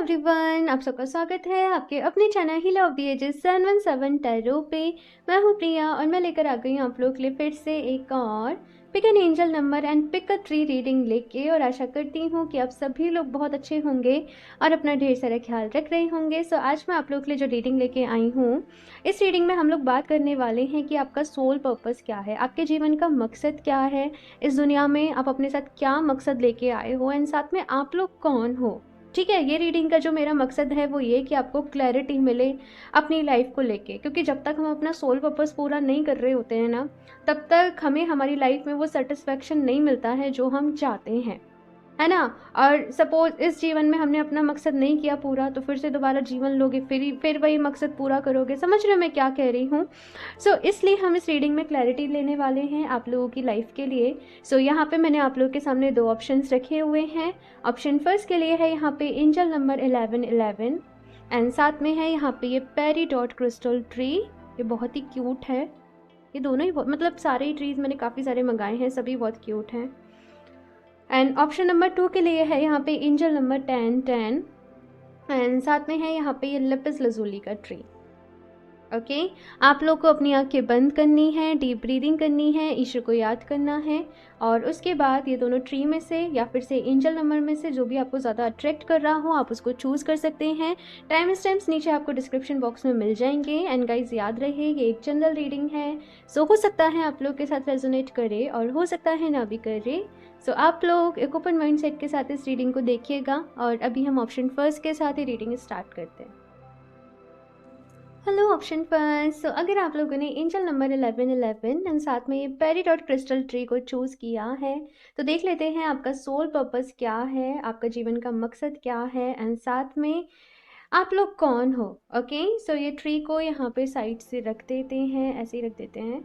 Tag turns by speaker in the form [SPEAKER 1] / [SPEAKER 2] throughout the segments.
[SPEAKER 1] Everyone, आप सबका स्वागत है आपके अपने channel heal of the ages 717 tarot पे। मैं हूँ प्रिया और मैं लेकर आ गई हूँ आप लोग के लिए फिर से एक और pick an angel number and pick a tree reading लेके। और आशा करती हूँ कि आप सभी लोग बहुत अच्छे होंगे और अपना ढेर सारा ख्याल रख रहे होंगे। सो आज मैं आप लोग के लिए जो रीडिंग लेके आई हूँ, इस रीडिंग में हम लोग बात करने वाले हैं कि आपका सोल पर्पस क्या है, आपके जीवन का मकसद क्या है, इस दुनिया में आप अपने साथ क्या मकसद लेके आए हो एंड साथ में आप लोग कौन हो। ठीक है, ये रीडिंग का जो मेरा मकसद है वो ये कि आपको क्लैरिटी मिले अपनी लाइफ को लेके, क्योंकि जब तक हम अपना सोल पर्पस पूरा नहीं कर रहे होते हैं ना, तब तक हमें हमारी लाइफ में वो सेटिस्फेक्शन नहीं मिलता है जो हम चाहते हैं, है ना। और सपोज इस जीवन में हमने अपना मकसद नहीं किया पूरा, तो फिर से दोबारा जीवन लोगे, फिर वही मकसद पूरा करोगे। समझ रहे हो मैं क्या कह रही हूँ। सो इसलिए हम इस रीडिंग में क्लैरिटी लेने वाले हैं आप लोगों की लाइफ के लिए। सो यहाँ पे मैंने आप लोगों के सामने दो ऑप्शंस रखे हुए हैं। ऑप्शन फर्स्ट के लिए है यहाँ पे एंजल नंबर 1111 एंड साथ में है यहाँ पे ये पेरी डॉट क्रिस्टल ट्री। ये बहुत ही क्यूट है, ये दोनों ही मतलब सारे ही ट्रीज मैंने काफ़ी सारे मंगाए हैं, सभी बहुत क्यूट हैं। एंड ऑप्शन नंबर 2 के लिए है यहाँ पे एंजल नंबर 1010 एंड साथ में है यहाँ पे ये लेपिस लजुली का ट्री। ओके, आप लोग को अपनी आंखें बंद करनी है, डीप ब्रीदिंग करनी है, ईश्वर को याद करना है और उसके बाद ये दोनों ट्री में से या फिर से एंजल नंबर में से जो भी आपको ज़्यादा अट्रैक्ट कर रहा हो आप उसको चूज़ कर सकते हैं। टाइम स्टैम्प्स नीचे आपको डिस्क्रिप्शन बॉक्स में मिल जाएंगे। एंड गाइज याद रहे ये एक जनरल रीडिंग है, सो हो सकता है आप लोग के साथ रेजोनेट करे और हो सकता है ना भी करे। सो आप लोग एक ओपन माइंड सेट के साथ इस रीडिंग को देखिएगा और अभी हम ऑप्शन फर्स्ट के साथ ही रीडिंग स्टार्ट करते हैं। Hello option first. सो अगर आप लोगों ने एंजल नंबर 1111 एंड साथ में ये पेरी डॉट क्रिस्टल ट्री को चूज़ किया है, तो देख लेते हैं आपका सोल पर्पस क्या है, आपका जीवन का मकसद क्या है एंड साथ में आप लोग कौन हो। ओके, सो ये ट्री को यहाँ पे साइड से रख देते हैं, ऐसे ही रख देते हैं।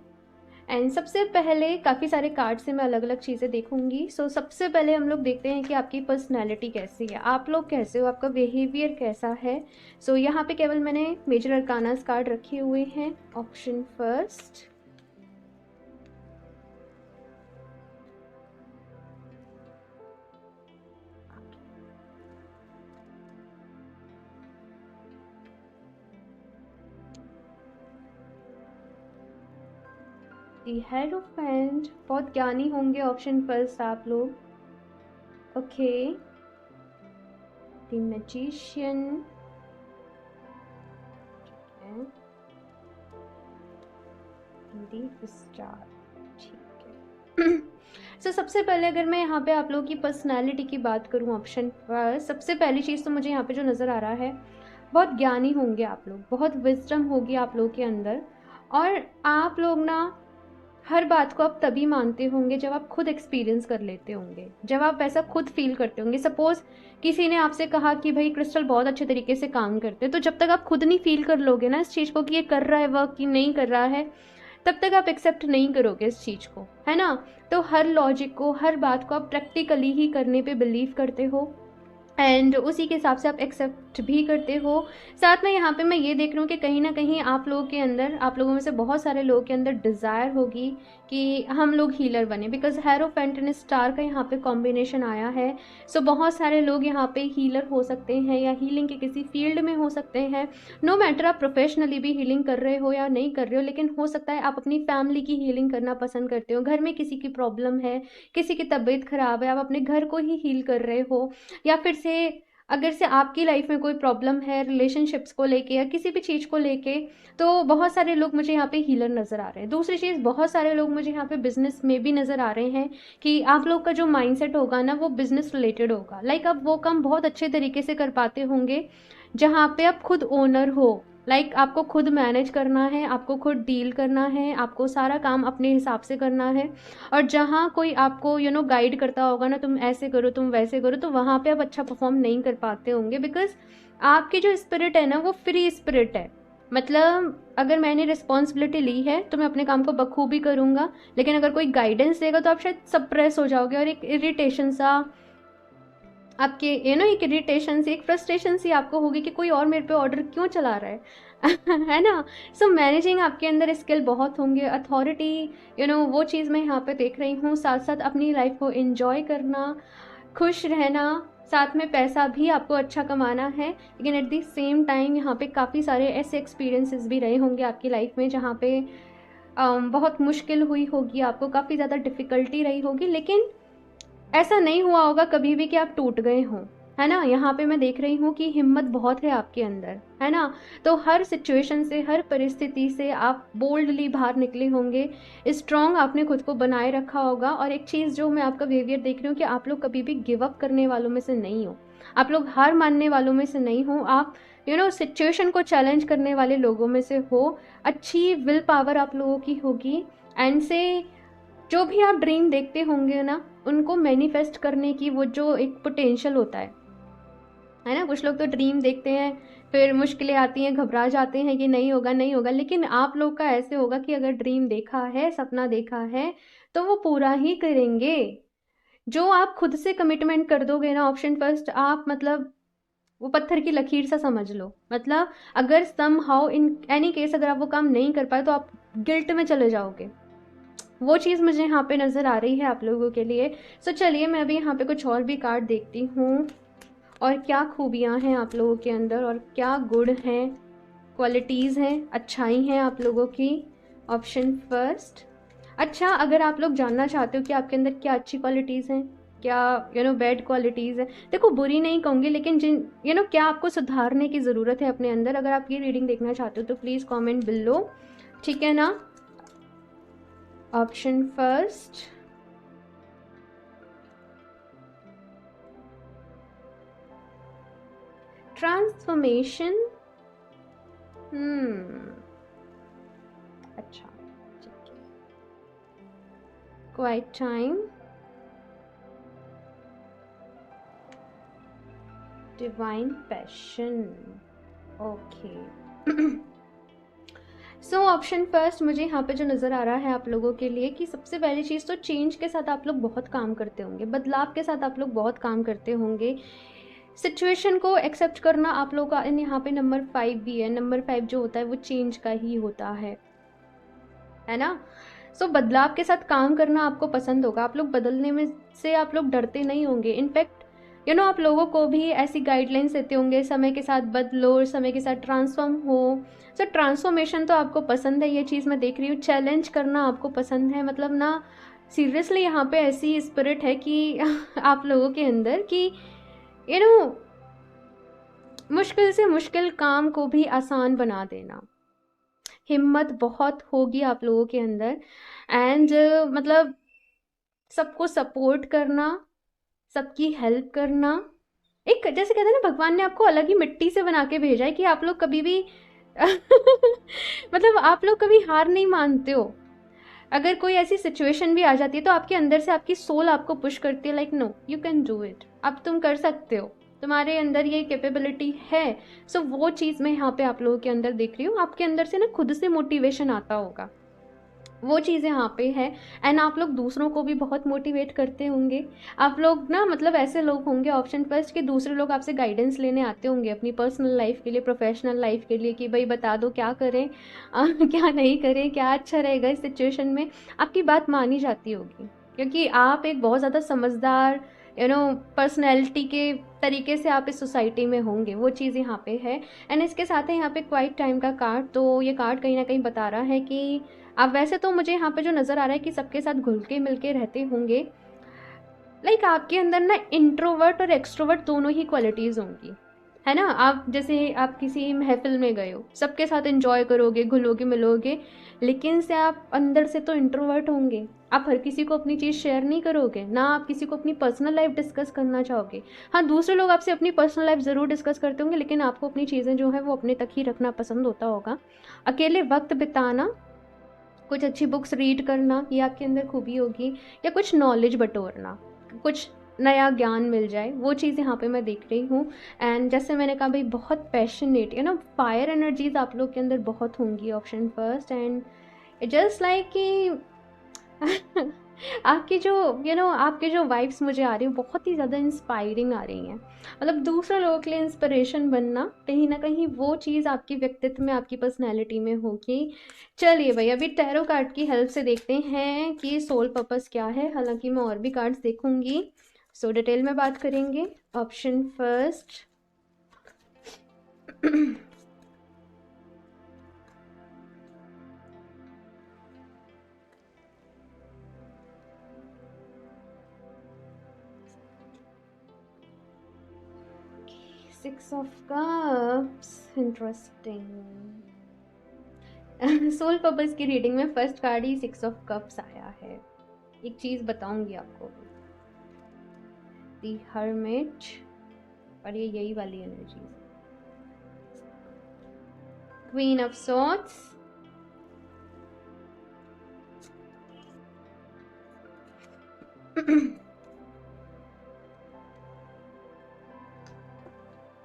[SPEAKER 1] एंड सबसे पहले काफ़ी सारे कार्ड से मैं अलग अलग चीज़ें देखूंगी। सो सबसे पहले हम लोग देखते हैं कि आपकी पर्सनैलिटी कैसी है, आप लोग कैसे हो, आपका बिहेवियर कैसा है। सो यहाँ पे केवल मैंने मेजर अरकानास कार्ड रखे हुए हैं। ऑप्शन फर्स्ट, दी हेरोफेंट, बहुत ज्ञानी होंगे ऑप्शन फर्स्ट आप लोग। ओके, दी मैजिशियन, दी स्टार, ठीक है। सो सबसे पहले अगर मैं यहाँ पे आप लोगों की पर्सनालिटी की बात करूँ ऑप्शन पर, सबसे पहली चीज़ तो मुझे यहाँ पे जो नज़र आ रहा है, बहुत ज्ञानी होंगे आप लोग, बहुत विजडम होगी आप लोगों के अंदर। और आप लोग ना हर बात को आप तभी मानते होंगे जब आप खुद एक्सपीरियंस कर लेते होंगे, जब आप ऐसा खुद फील करते होंगे। सपोज किसी ने आपसे कहा कि भाई क्रिस्टल बहुत अच्छे तरीके से काम करते हैं, तो जब तक आप खुद नहीं फील कर लोगे ना इस चीज़ को कि ये कर रहा है वर्क कि नहीं कर रहा है, तब तक आप एक्सेप्ट नहीं करोगे इस चीज़ को, है ना। तो हर लॉजिक को, हर बात को आप प्रैक्टिकली ही करने पे बिलीव करते हो एंड उसी के हिसाब से आप एक्सेप्ट भी करते हो। साथ में यहाँ पे मैं ये देख रही हूँ कि कहीं ना कहीं आप लोगों के अंदर, आप लोगों में से बहुत सारे लोगों के अंदर डिज़ायर होगी कि हम लोग हीलर बने, बिकॉज हेरोफेंट एंड स्टार का यहाँ पे कॉम्बिनेशन आया है। सो बहुत सारे लोग यहाँ पे हीलर हो सकते हैं या हीलिंग के किसी फील्ड में हो सकते हैं। नो मैटर आप प्रोफेशनली भी हीलिंग कर रहे हो या नहीं कर रहे हो, लेकिन हो सकता है आप अपनी फैमिली की हीलिंग करना पसंद करते हो। घर में किसी की प्रॉब्लम है, किसी की तबीयत खराब है, आप अपने घर को ही हील कर रहे हो। या फिर से अगर से आपकी लाइफ में कोई प्रॉब्लम है रिलेशनशिप्स को लेके या किसी भी चीज़ को लेके, तो बहुत सारे लोग मुझे यहाँ पे हीलर नज़र आ रहे हैं। दूसरी चीज़, बहुत सारे लोग मुझे यहाँ पे बिजनेस में भी नज़र आ रहे हैं कि आप लोग का जो माइंडसेट होगा ना वो बिजनेस रिलेटेड होगा। लाइक आप वो काम बहुत अच्छे तरीके से कर पाते होंगे जहाँ पे आप खुद ओनर हो। लाइक आपको खुद मैनेज करना है, आपको खुद डील करना है, आपको सारा काम अपने हिसाब से करना है। और जहाँ कोई आपको गाइड करता होगा ना, तुम ऐसे करो तुम वैसे करो, तो वहाँ पे आप अच्छा परफॉर्म नहीं कर पाते होंगे, बिकॉज आपकी जो स्पिरिट है ना वो फ्री स्पिरिट है। मतलब अगर मैंने रिस्पॉन्सिबिलिटी ली है तो मैं अपने काम को बखूबी करूँगा, लेकिन अगर कोई गाइडेंस देगा तो आप शायद सप्रेस हो जाओगे और एक इरिटेशन सा आपके एक इरिटेशन सी, एक फ्रस्ट्रेशन सी आपको होगी कि कोई और मेरे पे ऑर्डर क्यों चला रहा है है ना। सो मैनेजिंग आपके अंदर स्किल बहुत होंगे, अथॉरिटी वो चीज़ मैं यहाँ पे देख रही हूँ। साथ साथ अपनी लाइफ को एंजॉय करना, खुश रहना, साथ में पैसा भी आपको अच्छा कमाना है, लेकिन एट द सेम टाइम यहाँ पे काफ़ी सारे ऐसे एक्सपीरियंसेस भी रहे होंगे आपकी लाइफ में जहाँ पे बहुत मुश्किल हुई होगी, आपको काफ़ी ज़्यादा डिफ़िकल्टी रही होगी, लेकिन ऐसा नहीं हुआ होगा कभी भी कि आप टूट गए हों, है ना। यहाँ पे मैं देख रही हूँ कि हिम्मत बहुत है आपके अंदर, है ना। तो हर सिचुएशन से, हर परिस्थिति से आप बोल्डली बाहर निकले होंगे, स्ट्रॉन्ग आपने खुद को बनाए रखा होगा। और एक चीज़ जो मैं आपका बिहेवियर देख रही हूँ कि आप लोग कभी भी गिव अप करने वालों में से नहीं हो, आप लोग हार मानने वालों में से नहीं हो, आप सिचुएशन को चैलेंज करने वाले लोगों में से हो। अच्छी विल पावर आप लोगों की होगी, एंड से जो भी आप ड्रीम देखते होंगे ना, उनको मैनिफेस्ट करने की वो जो एक पोटेंशियल होता है ना। कुछ लोग तो ड्रीम देखते हैं, फिर मुश्किलें आती हैं, घबरा जाते हैं कि नहीं होगा नहीं होगा, लेकिन आप लोग का ऐसे होगा कि अगर ड्रीम देखा है, सपना देखा है, तो वो पूरा ही करेंगे। जो आप खुद से कमिटमेंट कर दोगे ना, ऑप्शन फर्स्ट, आप मतलब वो पत्थर की लकीर सा समझ लो। मतलब अगर somehow in any case अगर आप वो काम नहीं कर पाए तो आप गिल्ट में चले जाओगे। वो चीज़ मुझे यहाँ पे नज़र आ रही है आप लोगों के लिए। सो चलिए मैं अभी यहाँ पे कुछ और भी कार्ड देखती हूँ, और क्या खूबियाँ हैं आप लोगों के अंदर, और क्या गुण हैं, क्वालिटीज़ हैं, अच्छाई हैं आप लोगों की। ऑप्शन फर्स्ट, अच्छा, अगर आप लोग जानना चाहते हो कि आपके अंदर क्या अच्छी क्वालिटीज़ हैं, क्या बैड क्वालिटीज़ हैं, देखो बुरी नहीं कहूँगी, लेकिन जिन क्या आपको सुधारने की ज़रूरत है अपने अंदर, अगर आप ये रीडिंग देखना चाहते हो तो प्लीज़ कमेंट बिलो, ठीक है ना। Option first, transformation. अच्छा, ठीक है। Quiet time, divine passion, okay. So option first, मुझे यहाँ पे जो नज़र आ रहा है आप लोगों के लिए कि सबसे पहली चीज़ तो चेंज के साथ आप लोग बहुत काम करते होंगे, बदलाव के साथ आप लोग बहुत काम करते होंगे। सिचुएशन को एक्सेप्ट करना आप लोगों का यहाँ पे नंबर 5 भी है। नंबर 5 जो होता है वो चेंज का ही होता है ना। सो बदलाव के साथ काम करना आपको पसंद होगा, आप लोग बदलने में से आप लोग डरते नहीं होंगे। इनफैक्ट आप लोगों को भी ऐसी गाइडलाइंस देते होंगे, समय के साथ बदलो, समय के साथ ट्रांसफॉर्म हो। सो ट्रांसफॉर्मेशन तो आपको पसंद है, ये चीज़ मैं देख रही हूँ। चैलेंज करना आपको पसंद है, मतलब ना सीरियसली यहाँ पे ऐसी स्पिरिट है कि आप लोगों के अंदर कि मुश्किल से मुश्किल काम को भी आसान बना देना। हिम्मत बहुत होगी आप लोगों के अंदर, एंड मतलब सबको सपोर्ट करना, सबकी हेल्प करना। एक जैसे कहते हैं ना, भगवान ने आपको अलग ही मिट्टी से बना के भेजा है कि आप लोग कभी भी मतलब आप लोग कभी हार नहीं मानते हो। अगर कोई ऐसी सिचुएशन भी आ जाती है तो आपके अंदर से आपकी सोल आपको पुश करती है, like no you can do it, अब तुम कर सकते हो, तुम्हारे अंदर ये कैपेबिलिटी है। सो वो चीज़ मैं यहाँ पे आप लोगों के अंदर देख रही हूँ। आपके अंदर से ना खुद से मोटिवेशन आता होगा, वो चीज़ यहाँ पे है। एंड आप लोग दूसरों को भी बहुत मोटिवेट करते होंगे। आप लोग ना मतलब ऐसे लोग होंगे ऑप्शन फर्स्ट कि दूसरे लोग आपसे गाइडेंस लेने आते होंगे अपनी पर्सनल लाइफ के लिए, प्रोफेशनल लाइफ के लिए, कि भाई बता दो क्या करें क्या नहीं करें, क्या अच्छा रहेगा इस सिचुएशन में। आपकी बात मानी जाती होगी क्योंकि आप एक बहुत ज़्यादा समझदार पर्सनैलिटी के तरीके से आप इस सोसाइटी में होंगे, वो चीज़ यहाँ पे है। एंड इसके साथ ही यहाँ पे क्वाइट टाइम का कार्ड, तो ये कार्ड कहीं ना कहीं बता रहा है कि अब वैसे तो मुझे यहाँ पे जो नज़र आ रहा है कि सबके साथ घुल के मिल के रहते होंगे, लाइक आपके अंदर ना इंट्रोवर्ट और एक्सट्रोवर्ट दोनों ही क्वालिटीज़ होंगी, है ना। आप जैसे आप किसी महफिल में गए हो, सबके साथ एंजॉय करोगे, घुलोगे मिलोगे, लेकिन से आप अंदर से तो इंट्रोवर्ट होंगे। आप हर किसी को अपनी चीज़ शेयर नहीं करोगे, ना आप किसी को अपनी पर्सनल लाइफ डिस्कस करना चाहोगे। हाँ, दूसरे लोग आपसे अपनी पर्सनल लाइफ ज़रूर डिस्कस करते होंगे, लेकिन आपको अपनी चीज़ें जो है वो अपने तक ही रखना पसंद होता होगा। अकेले वक्त बिताना, कुछ अच्छी बुक्स रीड करना, ये आपके अंदर खूबी होगी, या कुछ नॉलेज बटोरना, कुछ नया ज्ञान मिल जाए, वो चीज़ यहाँ पे मैं देख रही हूँ। एंड जैसे मैंने कहा भाई बहुत पैशनेट, फायर एनर्जीज आप लोग के अंदर बहुत होंगी, option first. And just like कि आपकी जो आपके जो वाइब्स मुझे आ रही हैं बहुत ही ज़्यादा इंस्पायरिंग आ रही हैं। मतलब दूसरे लोगों के लिए इंस्पिरेशन बनना, कहीं ना कहीं वो चीज़ आपके व्यक्तित्व में, आपकी पर्सनैलिटी में होगी। चलिए भाई, अभी टैरो कार्ड की हेल्प से देखते हैं कि सोल पर्पस क्या है। हालांकि मैं और भी कार्ड्स देखूंगी। सो डिटेल में बात करेंगे। Option first, six of cups, interesting. Soul purpose की रीडिंग में फर्स्ट कार्ड ही सिक्स ऑफ कप्स आया है। एक चीज बताऊंगी आपको, दी हर्मिट, और ये यही वाली energy, queen of swords,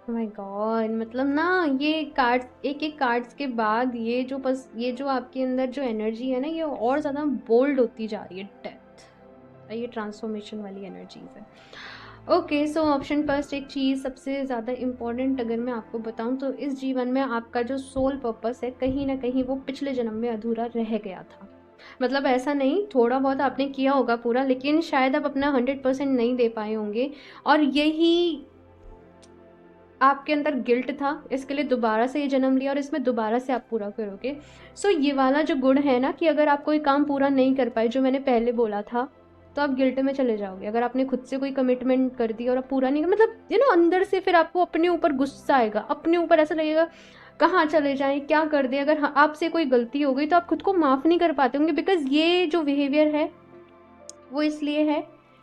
[SPEAKER 1] my God, मतलब ना ये कार्ड, एक एक कार्ड्स के बाद ये जो आपके अंदर जो एनर्जी है ना, ये और ज़्यादा बोल्ड होती जा रही है। डेथ, ये ट्रांसफॉर्मेशन वाली एनर्जीज है। ओके, सो ऑप्शन फर्स्ट, एक चीज़ सबसे ज़्यादा इम्पॉर्टेंट अगर मैं आपको बताऊं तो इस जीवन में आपका जो सोल पर्पस है कहीं ना कहीं वो पिछले जन्म में अधूरा रह गया था। मतलब ऐसा नहीं, थोड़ा बहुत आपने किया होगा पूरा, लेकिन शायद आप अपना 100% नहीं दे पाए होंगे, और यही आपके अंदर गिल्ट था, इसके लिए दोबारा से ये जन्म लिया और इसमें दोबारा से आप पूरा करोगे। सो ये वाला जो गुण है ना कि अगर आप कोई काम पूरा नहीं कर पाए, जो मैंने पहले बोला था, तो आप गिल्ट में चले जाओगे। अगर आपने खुद से कोई कमिटमेंट कर दी और आप पूरा नहीं, मतलब अंदर से फिर आपको अपने ऊपर गुस्सा आएगा, अपने ऊपर ऐसा लगेगा कहाँ चले जाएं, क्या कर दे। अगर आपसे कोई गलती हो गई तो आप खुद को माफ़ नहीं कर पाते होंगे, बिकॉज ये जो बिहेवियर है वो इसलिए है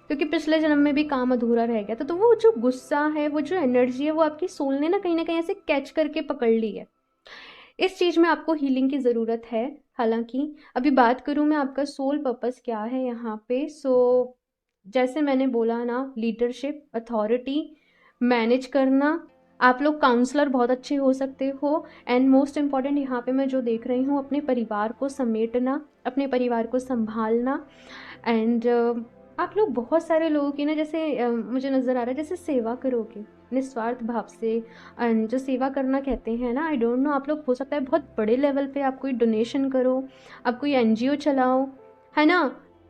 [SPEAKER 1] क्योंकि पिछले जन्म में भी काम अधूरा रह गया था। तो वो जो गुस्सा है, वो जो एनर्जी है, वो आपकी सोल ने ना कहीं ऐसे कैच करके पकड़ ली है। इस चीज़ में आपको हीलिंग की ज़रूरत है। हालांकि अभी बात करूँ मैं आपका सोल पर्पस क्या है यहाँ पे, सो जैसे मैंने बोला ना, लीडरशिप, अथॉरिटी, मैनेज करना, आप लोग काउंसलर बहुत अच्छे हो सकते हो, एंड मोस्ट इम्पॉर्टेंट यहाँ पे मैं जो देख रही हूँ, अपने परिवार को समेटना, अपने परिवार को संभालना, एंड आप लोग बहुत सारे लोगों की ना, जैसे मुझे नज़र आ रहा है जैसे सेवा करोगे निस्वार्थ भाव से। एंड जो सेवा करना कहते हैं ना, आई डोंट नो, आप लोग हो सकता है बहुत बड़े लेवल पे आप कोई डोनेशन करो, आप कोई एनजीओ चलाओ, है ना।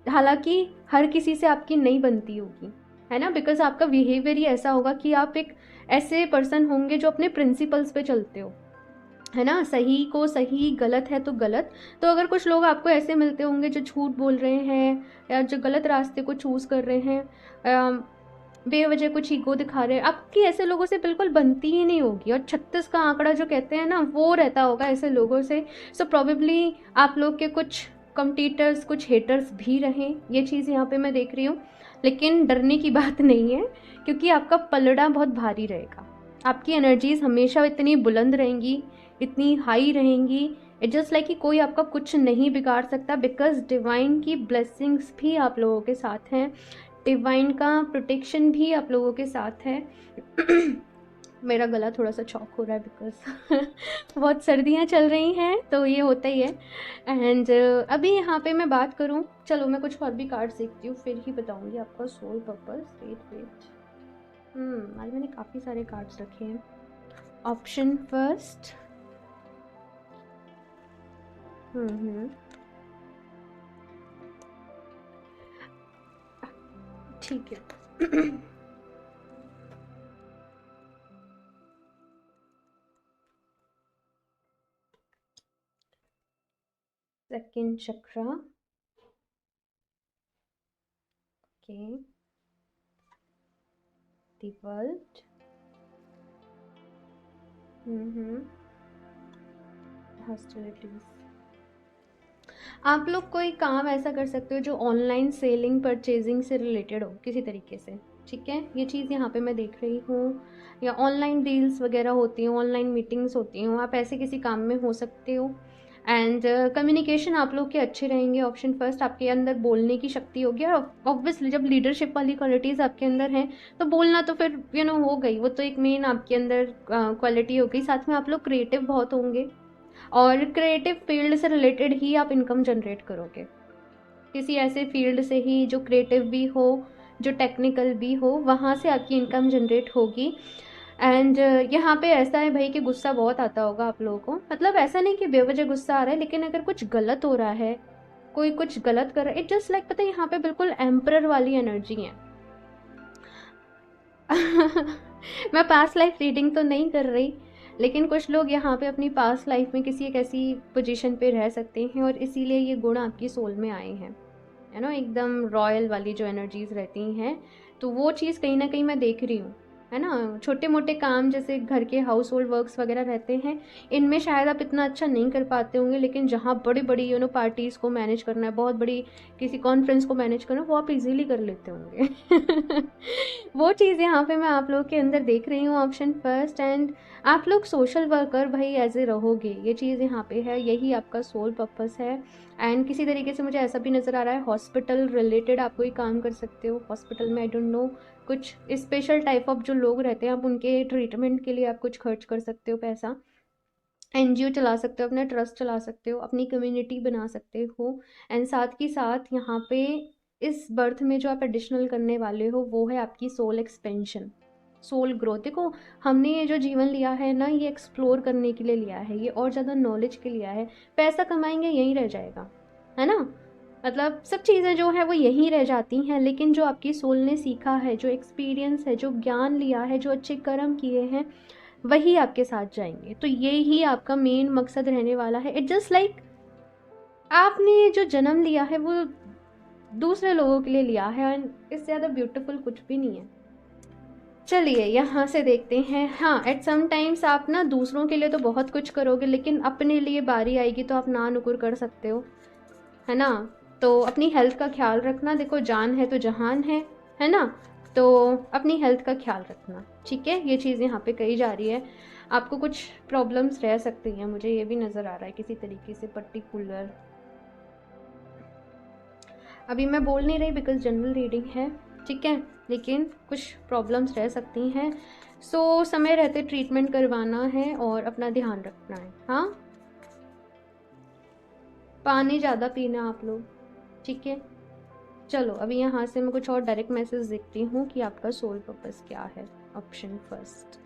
[SPEAKER 1] हालांकि हर किसी से आपकी नहीं बनती होगी, है ना, बिकॉज आपका बिहेवियर ही ऐसा होगा कि आप एक ऐसे पर्सन होंगे जो अपने प्रिंसिपल्स पे चलते हो, है ना। सही को सही, गलत है तो गलत। तो अगर कुछ लोग आपको ऐसे मिलते होंगे जो झूठ बोल रहे हैं या जो गलत रास्ते को चूज़ कर रहे हैं, बेवजह कुछ ईगो दिखा रहे हैं, आपकी ऐसे लोगों से बिल्कुल बनती ही नहीं होगी। और 36 का आंकड़ा जो कहते हैं ना, वो रहता होगा ऐसे लोगों से। सो प्रोबेबली आप लोग के कुछ कम्पिटिटर्स, कुछ हेटर्स भी रहें, ये चीज़ यहाँ पे मैं देख रही हूँ। लेकिन डरने की बात नहीं है, क्योंकि आपका पलड़ा बहुत भारी रहेगा। आपकी एनर्जीज हमेशा इतनी बुलंद रहेंगी, इतनी हाई रहेंगी, इट जस्ट लाइक कि कोई आपका कुछ नहीं बिगाड़ सकता, बिकॉज डिवाइन की ब्लेसिंग्स भी आप लोगों के साथ हैं, डिवाइन का प्रोटेक्शन भी आप लोगों के साथ है। मेरा गला थोड़ा सा चौक हो रहा है बिकॉज बहुत सर्दियाँ चल रही हैं, तो ये होता ही है। एंड अभी यहाँ पे मैं बात करूँ, चलो मैं कुछ और भी कार्ड देखती हूँ, फिर ही बताऊँगी आपका सोल पर्पस। वेट आज मैंने काफ़ी सारे कार्ड्स रखे हैं। ऑप्शन फर्स्ट, ठीक है। Second chakra, okay, the world, hostilities. आप लोग कोई काम ऐसा कर सकते हो जो ऑनलाइन सेलिंग, परचेजिंग से रिलेटेड हो किसी तरीके से, ठीक है। ये चीज़ यहाँ पे मैं देख रही हूँ, या ऑनलाइन डील्स वगैरह होती हैं, ऑनलाइन मीटिंग्स होती हैं, आप ऐसे किसी काम में हो सकते हो। एंड कम्युनिकेशन आप लोग के अच्छे रहेंगे। ऑप्शन फर्स्ट, आपके अंदर बोलने की शक्ति होगी, और ऑब्वियसली जब लीडरशिप वाली क्वालिटीज़ आपके अंदर हैं तो बोलना तो फिर हो गई, वो तो एक मेन आपके अंदर क्वालिटी हो गई। साथ में आप लोग क्रिएटिव बहुत होंगे, और क्रिएटिव फील्ड से रिलेटेड ही आप इनकम जनरेट करोगे, किसी ऐसे फील्ड से ही जो क्रिएटिव भी हो, जो टेक्निकल भी हो, वहाँ से आपकी इनकम जनरेट होगी। एंड यहाँ पे ऐसा है भाई कि गुस्सा बहुत आता होगा आप लोगों को, मतलब ऐसा नहीं कि बेवजह गुस्सा आ रहा है, लेकिन अगर कुछ गलत हो रहा है, कोई कुछ गलत कर रहा है, इट जस्ट लाइक, पता है यहाँ पे बिल्कुल एम्परर वाली एनर्जी है। मैं पास्ट लाइफ रीडिंग तो नहीं कर रही, लेकिन कुछ लोग यहाँ पे अपनी पास्ट लाइफ में किसी एक ऐसी पोजीशन पे रह सकते हैं और इसीलिए ये गुण आपकी सोल में आए हैं, है ना, एकदम रॉयल वाली जो एनर्जीज रहती हैं। तो वो चीज़ कहीं ना कहीं मैं देख रही हूँ, है ना। छोटे मोटे काम जैसे घर के हाउस होल्ड वर्क्स वगैरह रहते हैं, इनमें शायद आप इतना अच्छा नहीं कर पाते होंगे, लेकिन जहाँ बड़ी बड़ी पार्टीज़ को मैनेज करना है, बहुत बड़ी किसी कॉन्फ्रेंस को मैनेज करना है, वो आप इजीली कर लेते होंगे। वो चीज़ यहाँ पे मैं आप लोग के अंदर देख रही हूँ, ऑप्शन फर्स्ट। एंड आप लोग सोशल वर्कर भाई एज ए रहोगे, ये चीज़ यहाँ पे है, यही आपका सोल पर्पस है। एंड किसी तरीके से मुझे ऐसा भी नज़र आ रहा है, हॉस्पिटल रिलेटेड आप कोई काम कर सकते हो। हॉस्पिटल में आई डोंट नो, कुछ स्पेशल टाइप ऑफ जो लोग रहते हैं, आप उनके ट्रीटमेंट के लिए आप कुछ खर्च कर सकते हो पैसा। एनजीओ चला सकते हो, अपना ट्रस्ट चला सकते हो, अपनी कम्युनिटी बना सकते हो। एंड साथ ही साथ यहाँ पे इस बर्थ में जो आप एडिशनल करने वाले हो वो है आपकी सोल एक्सपेंशन, सोल ग्रोथ। देखो, हमने ये जो जीवन लिया है ना, ये एक्सप्लोर करने के लिए लिया है, ये और ज़्यादा नॉलेज के लिया है। पैसा कमाएंगे यहीं रह जाएगा, है ना, मतलब सब चीज़ें जो है वो यहीं रह जाती हैं, लेकिन जो आपकी सोल ने सीखा है, जो एक्सपीरियंस है, जो ज्ञान लिया है, जो अच्छे कर्म किए हैं, वही आपके साथ जाएंगे। तो ये ही आपका मेन मकसद रहने वाला है। इट जस्ट लाइक आपने जो जन्म लिया है वो दूसरे लोगों के लिए लिया है, एंड इससे ज़्यादा ब्यूटीफुल कुछ भी नहीं है। चलिए यहाँ से देखते हैं। हाँ, एट सम टाइम्स आप ना दूसरों के लिए तो बहुत कुछ करोगे, लेकिन अपने लिए बारी आएगी तो आप ना नुकुर कर सकते हो, है ना। तो अपनी हेल्थ का ख्याल रखना, देखो जान है तो जहान है ना। तो अपनी हेल्थ का ख्याल रखना, ठीक है, ये चीज़ यहाँ पे कही जा रही है। आपको कुछ प्रॉब्लम्स रह सकती हैं, मुझे ये भी नज़र आ रहा है किसी तरीके से पर्टिकुलर। अभी मैं बोल नहीं रही बिकॉज जनरल रीडिंग है, ठीक है, लेकिन कुछ प्रॉब्लम्स रह सकती हैं। सो समय रहते ट्रीटमेंट करवाना है और अपना ध्यान रखना है। हाँ, पानी ज़्यादा पीना आप लोग, ठीक है। चलो अभी यहाँ से मैं कुछ और डायरेक्ट मैसेज देखती हूँ कि आपका सोल पर्पस क्या है। ऑप्शन फर्स्ट,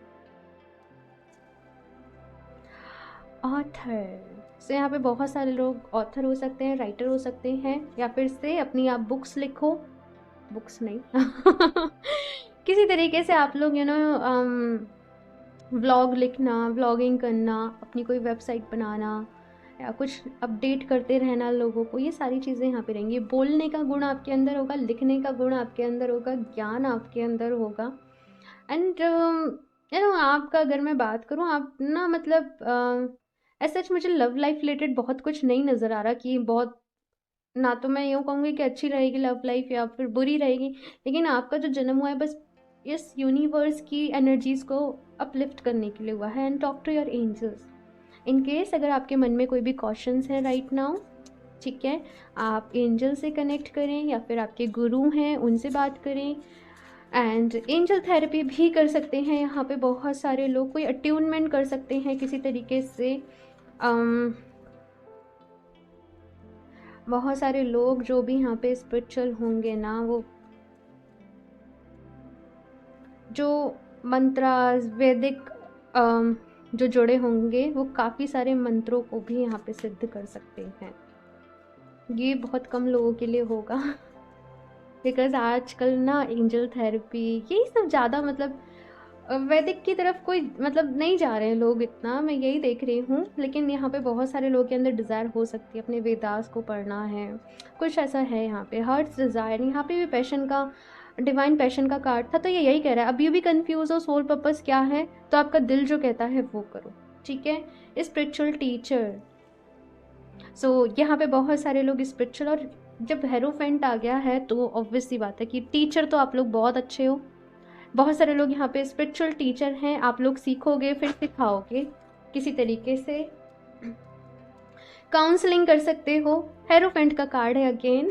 [SPEAKER 1] ऑथर से यहाँ पे बहुत सारे लोग ऑथर हो सकते हैं, राइटर हो सकते हैं, या फिर से अपनी आप बुक्स लिखो, बुक्स नहीं किसी तरीके से आप लोग व्लॉग लिखना, व्लॉगिंग करना, अपनी कोई वेबसाइट बनाना, या कुछ अपडेट करते रहना लोगों को, ये सारी चीज़ें यहाँ पे रहेंगी। बोलने का गुण आपके अंदर होगा, लिखने का गुण आपके अंदर होगा, ज्ञान आपके अंदर होगा। एंड आपका अगर मैं बात करूँ, आप ना मतलब ऐसा मुझे लव लाइफ रिलेटेड बहुत कुछ नहीं नज़र आ रहा कि बहुत, ना तो मैं यूँ कहूँगी कि अच्छी रहेगी लव लाइफ या फिर बुरी रहेगी, लेकिन आपका जो जन्म हुआ है बस इस यूनिवर्स की एनर्जीज़ को अपलिफ्ट करने के लिए हुआ है। And talk to your angels in case अगर आपके मन में कोई भी क्वेश्चंस हैं राइट नाउ, ठीक है, आप एंजल से कनेक्ट करें या फिर आपके गुरु हैं उनसे बात करें। एंड एंजल थेरेपी भी कर सकते हैं, यहाँ पे बहुत सारे लोग कोई अट्यूनमेंट कर सकते हैं किसी तरीके से। बहुत सारे लोग जो भी यहाँ पे स्पिरिचुअल होंगे ना, वो जो मंत्रास वैदिक जो जुड़े होंगे, वो काफ़ी सारे मंत्रों को भी यहाँ पे सिद्ध कर सकते हैं। ये बहुत कम लोगों के लिए होगा बिकॉज आजकल ना एंजल थेरेपी यही सब ज़्यादा मतलब वैदिक की तरफ कोई मतलब नहीं जा रहे हैं लोग इतना, मैं यही देख रही हूँ। लेकिन यहाँ पे बहुत सारे लोगों के अंदर डिज़ायर हो सकती है अपने वेदास को पढ़ना है, कुछ ऐसा है यहाँ पे हर्ट्स डिज़ायर। यहाँ पे भी पैशन का, डिवाइन पैशन का कार्ड था, तो ये यही कह रहा है अभी भी कंफ्यूज हो सोल पर्पस क्या है, तो आपका दिल जो कहता है वो करो, ठीक है। स्पिरिचुअल टीचर, सो यहाँ पे बहुत सारे लोग स्पिरिचुअल, और जब हेरोफेंट आ गया है तो ऑब्वियस सी बात है कि टीचर तो आप लोग बहुत अच्छे हो। बहुत सारे लोग यहाँ पे स्पिरिचुअल टीचर हैं, आप लोग सीखोगे फिर सिखाओगे किसी तरीके से। काउंसलिंग कर सकते हो, हेरोफेंट का कार्ड है अगेन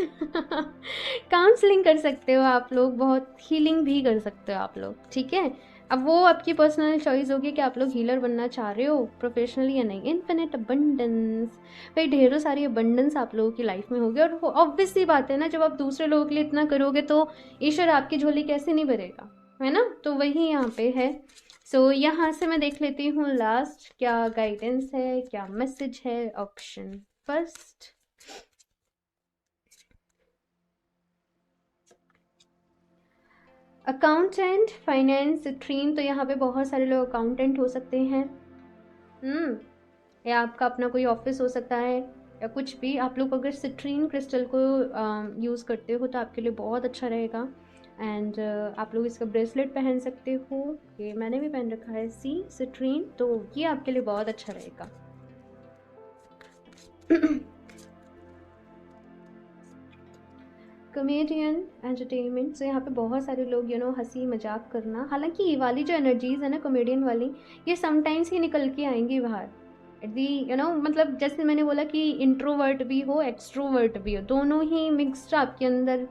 [SPEAKER 1] काउंसलिंग कर सकते हो आप लोग, बहुत हीलिंग भी कर सकते हो आप लोग, ठीक है। अब वो आपकी पर्सनल चॉइस होगी कि आप लोग हीलर बनना चाह रहे हो प्रोफेशनली या नहीं। इन्फिनिट अबंडेंस, भाई ढेरों सारी अबंडेंस आप लोगों की लाइफ में होगी, और ऑब्वियस सी बात है ना, जब आप दूसरे लोगों के लिए इतना करोगे तो ईश्वर आपकी झोली कैसे नहीं भरेगा, है ना। तो वही यहाँ पे है। सो यहाँ से मैं देख लेती हूँ लास्ट क्या गाइडेंस है, क्या मैसेज है। Option first, accountant, finance stream, तो यहाँ पे बहुत सारे लोग अकाउंटेंट हो सकते हैं। या आपका अपना कोई ऑफिस हो सकता है या कुछ भी। आप लोग अगर सिट्रीन क्रिस्टल को यूज़ करते हो तो आपके लिए बहुत अच्छा रहेगा। एंड आप लोग इसका ब्रेसलेट पहन सकते हो, ये मैंने भी पहन रखा है सी सिट्रीन, तो ये आपके लिए बहुत अच्छा रहेगा। कॉमेडियन, एंटरटेनमेंट, तो यहाँ पे बहुत सारे लोग हंसी मजाक करना। हालांकि ये वाली जो एनर्जीज है ना कॉमेडियन वाली, ये समटाइम्स ही निकल के आएंगी बाहर एट दी मतलब जैसे मैंने बोला कि इंट्रोवर्ट भी हो एक्सट्रोवर्ट भी हो, दोनों ही मिक्स्ड आपके अंदर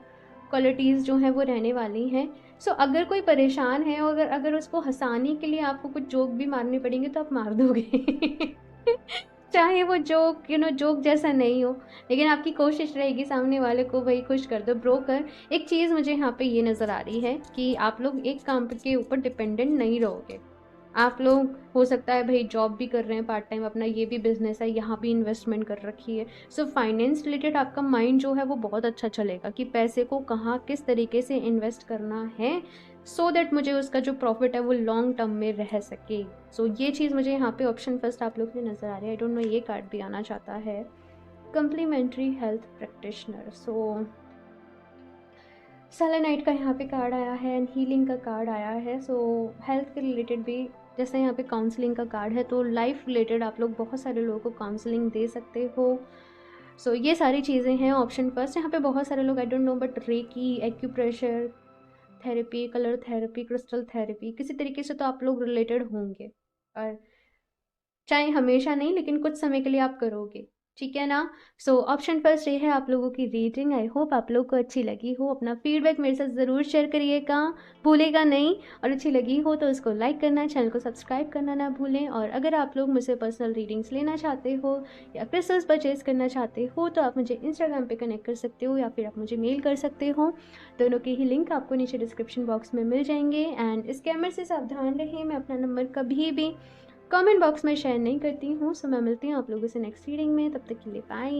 [SPEAKER 1] क्वालिटीज़ जो हैं वो रहने वाली हैं। सो अगर कोई परेशान है और अगर अगर उसको हंसाने के लिए आपको कुछ जोक भी मारने पड़ेंगे तो आप मार दोगे। चाहे वो जोक जोक जैसा नहीं हो, लेकिन आपकी कोशिश रहेगी सामने वाले को वही खुश कर दो। ब्रोकर, एक चीज़ मुझे यहाँ पे ये नज़र आ रही है कि आप लोग एक काम के ऊपर डिपेंडेंट नहीं रहोगे। आप लोग हो सकता है भाई जॉब भी कर रहे हैं पार्ट टाइम, अपना ये भी बिजनेस है, यहाँ भी इन्वेस्टमेंट कर रखी है। सो फाइनेंस रिलेटेड आपका माइंड जो है वो बहुत अच्छा चलेगा कि पैसे को कहाँ किस तरीके से इन्वेस्ट करना है, सो दैट मुझे उसका जो प्रॉफिट है वो लॉन्ग टर्म में रह सके। सो ये चीज़ मुझे यहाँ पे ऑप्शन फर्स्ट आप लोग ने नज़र आ रही है। आई डोंट नो ये कार्ड भी आना चाहता है। कम्प्लीमेंट्री हेल्थ प्रैक्टिशनर, सो सेलेनाइट का यहाँ पे कार्ड आया है एंड हीलिंग का कार्ड आया है। सो हेल्थ के रिलेटेड भी, जैसे यहाँ पे काउंसलिंग का कार्ड है, तो लाइफ रिलेटेड आप लोग बहुत सारे लोगों को काउंसलिंग दे सकते हो। सो ये सारी चीज़ें हैं ऑप्शन फर्स्ट। यहाँ पे बहुत सारे लोग I don't know but reiki, acupressure therapy, colour therapy, crystal therapy, किसी तरीके से तो आप लोग रिलेटेड होंगे, और चाहे हमेशा नहीं लेकिन कुछ समय के लिए आप करोगे, ठीक है ना। सो ऑप्शन फर्स्ट ये है आप लोगों की रीडिंग। आई होप आप लोग को अच्छी लगी हो। अपना फीडबैक मेरे साथ ज़रूर शेयर करिएगा, भूलेगा नहीं। और अच्छी लगी हो तो उसको लाइक करना, चैनल को सब्सक्राइब करना ना भूलें। और अगर आप लोग मुझसे पर्सनल रीडिंग्स लेना चाहते हो या क्रिस्टल्स परचेज करना चाहते हो तो आप मुझे इंस्टाग्राम पे कनेक्ट कर सकते हो या फिर आप मुझे मेल कर सकते हो। दोनों के ही लिंक आपको नीचे डिस्क्रिप्शन बॉक्स में मिल जाएंगे। एंड स्कैमर से सावधान रहें। मैं अपना नंबर कभी भी कमेंट बॉक्स में शेयर नहीं करती हूँ। सो मैं मिलती हूँ आप लोगों से नेक्स्ट रीडिंग में, तब तक के लिए बाय।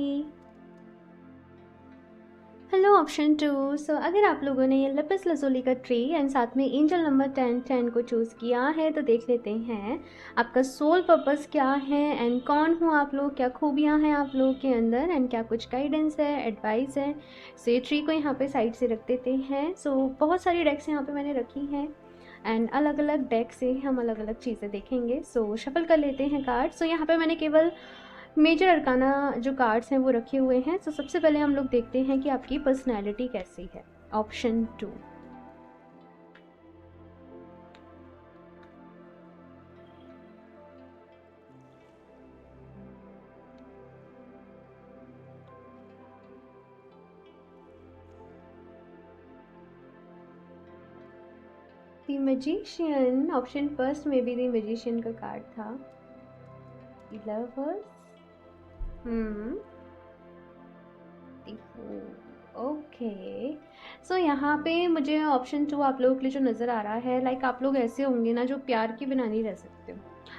[SPEAKER 1] हेलो ऑप्शन 2, सो अगर आप लोगों ने ये लपिस लजोली का ट्री एंड साथ में एंजल नंबर 10 को चूज़ किया है तो देख लेते हैं आपका सोल पर्पस क्या है एंड कौन हो आप लोग, क्या खूबियाँ हैं आप लोगों के अंदर एंड क्या कुछ गाइडेंस है, एडवाइस है। सो ये ट्री को यहाँ पे साइड से रख देते हैं। सो बहुत सारी डेक्स यहाँ पे मैंने रखी हैं एंड अलग अलग डेक से हम अलग अलग चीज़ें देखेंगे। सो शफल कर लेते हैं कार्ड। सो यहाँ पे मैंने केवल मेजर अरकाना जो कार्ड्स हैं वो रखे हुए हैं। सो सबसे पहले हम लोग देखते हैं कि आपकी पर्सनैलिटी कैसी है। Option 2, the magician. Option first में भी द मैजिशियन का कार्ड था। Lovers, okay. सो यहाँ पे मुझे ऑप्शन 2 आप लोगों के लिए जो नज़र आ रहा है, लाइक आप लोग ऐसे होंगे ना जो प्यार के बिना नहीं रह सकते हो।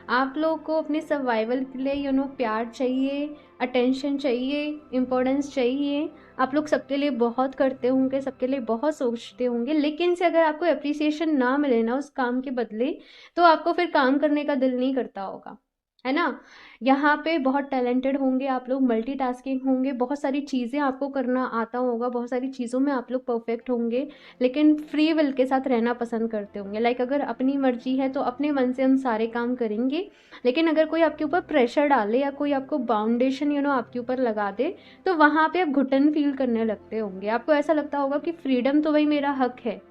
[SPEAKER 1] आप लोग को अपने सर्वाइवल के लिए प्यार चाहिए, अटेंशन चाहिए, इम्पोर्टेंस चाहिए। आप लोग सबके लिए बहुत करते होंगे, सबके लिए बहुत सोचते होंगे, लेकिन से अगर आपको अप्रिसिएशन ना मिले ना उस काम के बदले, तो आपको फिर काम करने का दिल नहीं करता होगा, है ना। यहाँ पे बहुत टैलेंटेड होंगे आप लोग, मल्टीटास्किंग होंगे, बहुत सारी चीज़ें आपको करना आता होगा, बहुत सारी चीज़ों में आप लोग परफेक्ट होंगे, लेकिन फ्री विल के साथ रहना पसंद करते होंगे। लाइक अगर अपनी मर्जी है तो अपने मन से हम सारे काम करेंगे, लेकिन अगर कोई आपके ऊपर प्रेशर डाले या कोई आपको बाउंडेशन आपके ऊपर लगा दे तो वहाँ पे आप घुटन फील करने लगते होंगे। आपको ऐसा लगता होगा कि फ्रीडम तो भाई मेरा हक है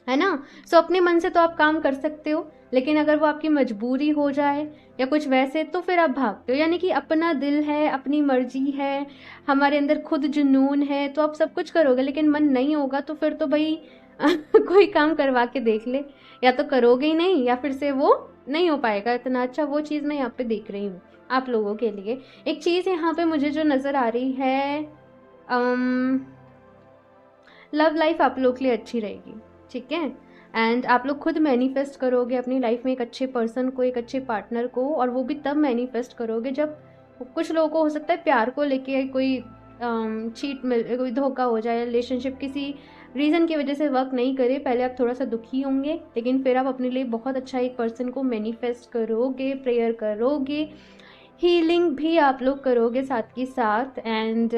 [SPEAKER 1] ना। सो अपने मन से तो आप काम कर सकते हो, लेकिन अगर वो आपकी मजबूरी हो जाए या कुछ वैसे तो फिर आप भागते हो। यानी कि अपना दिल है, अपनी मर्जी है, हमारे अंदर खुद जुनून है, तो आप सब कुछ करोगे, लेकिन मन नहीं होगा तो फिर तो भाई कोई काम करवा के देख ले, या तो करोगे ही नहीं या फिर से वो नहीं हो पाएगा इतना अच्छा। वो चीज़ मैं यहाँ पे देख रही हूँ आप लोगों के लिए। एक चीज़ यहाँ पे मुझे जो नज़र आ रही है, लव लाइफ आप लोग के लिए अच्छी रहेगी, ठीक है। एंड आप लोग खुद मैनिफेस्ट करोगे अपनी लाइफ में एक अच्छे पर्सन को, एक अच्छे पार्टनर को, और वो भी तब मैनिफेस्ट करोगे जब कुछ लोगों को हो सकता है प्यार को लेके कोई चीट मिल, कोई धोखा हो जाए, रिलेशनशिप किसी रीज़न की वजह से वर्क नहीं करे, पहले आप थोड़ा सा दुखी होंगे, लेकिन फिर आप अपने लिए बहुत अच्छा एक पर्सन को मैनिफेस्ट करोगे, प्रेयर करोगे, हीलिंग भी आप लोग करोगे साथ के साथ। एंड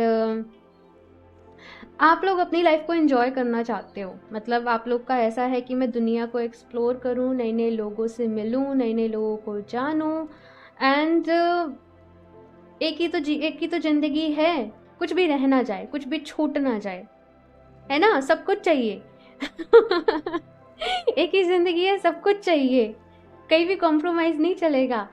[SPEAKER 1] आप लोग अपनी लाइफ को एंजॉय करना चाहते हो, मतलब आप लोग का ऐसा है कि मैं दुनिया को एक्सप्लोर करूं, नए नए लोगों से मिलूं, नए नए लोगों को जानूं। एंड एक ही तो जिंदगी है, कुछ भी रह ना जाए, कुछ भी छूट ना जाए, है ना, सब कुछ चाहिए। एक ही जिंदगी है, सब कुछ चाहिए, कहीं भी कॉम्प्रोमाइज नहीं चलेगा।